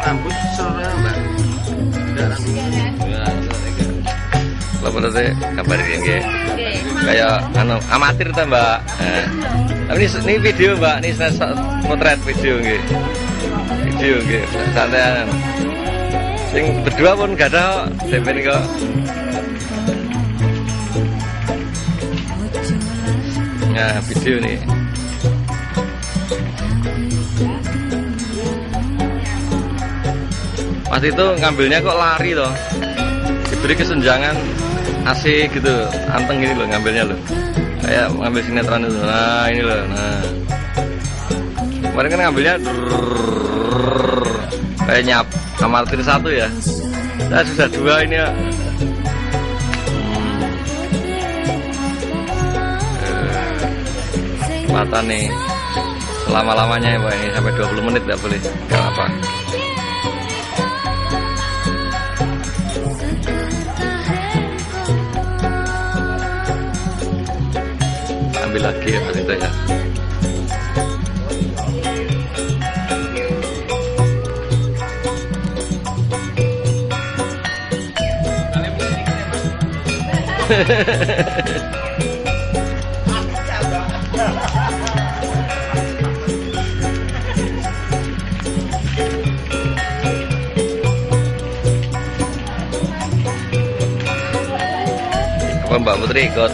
Rambut soalnya mbak. Kalau menurut saya kabarin ya, kayak amatir tuh mbak. Tapi ini video mbak, ini saya potret video nggih. Video nggih, santai. Sing berdua pun gak ada, sampeyan kok. Nah, video nih. Pas itu ngambilnya kok lari toh. Diberi kesenjangan asik gitu, anteng gini loh ngambilnya loh. Kayak ngambil sinetron itu. Nah, ini loh. Nah. Kemarin kan ngambilnya kayak nyap amatir satu ya. Saya sudah dua ini ya. Mata nih selama-lamanya ya Pak, ini sampai 20 menit nggak boleh, nggak apa. Ambil lagi ya Mas itu ya. Apa Mbak Putri ikut?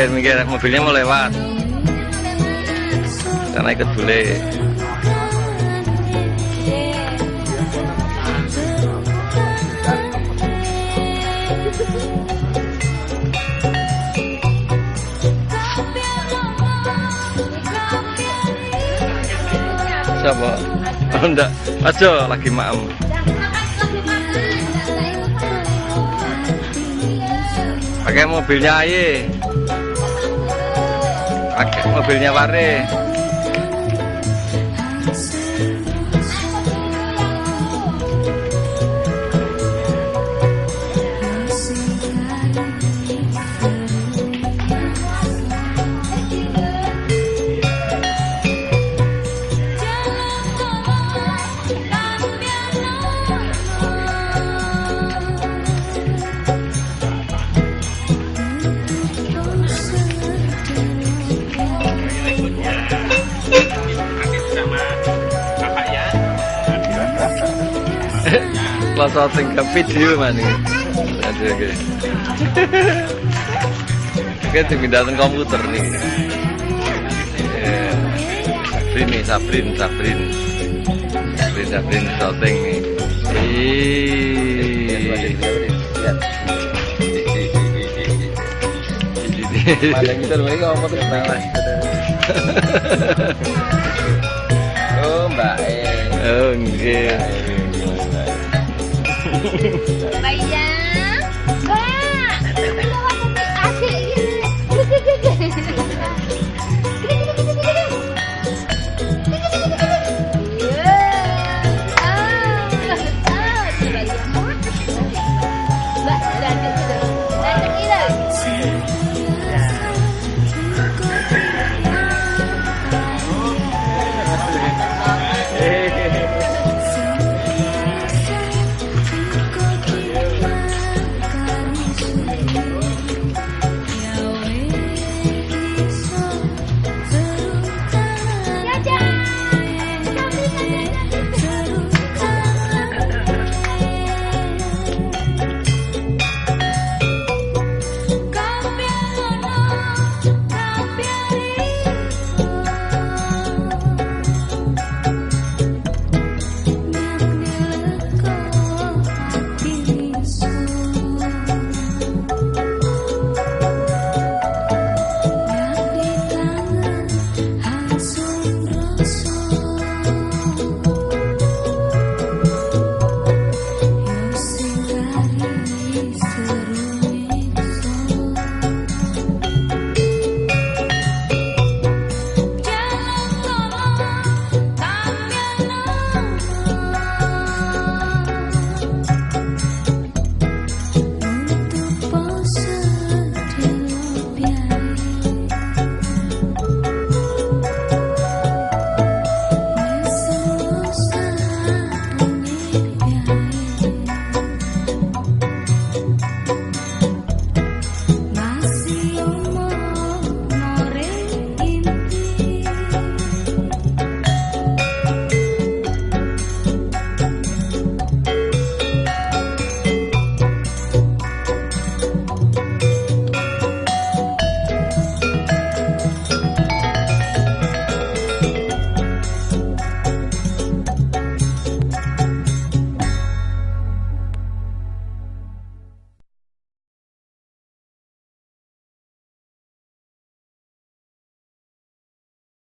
Minggir, mobilnya mau lewat karena ikut bule. Siapa? Oh enggak, aja lagi maem. Pakai mobilnya aye. Pakai mobilnya Ware. Langsung tinggal video mana? Aduh, oke. Oke, dipindahkan komputer nih. Sabrin shooting nih. Malah gitu lagi ngomong tuh kenal. Oh Mbak Oh enggak. Mbak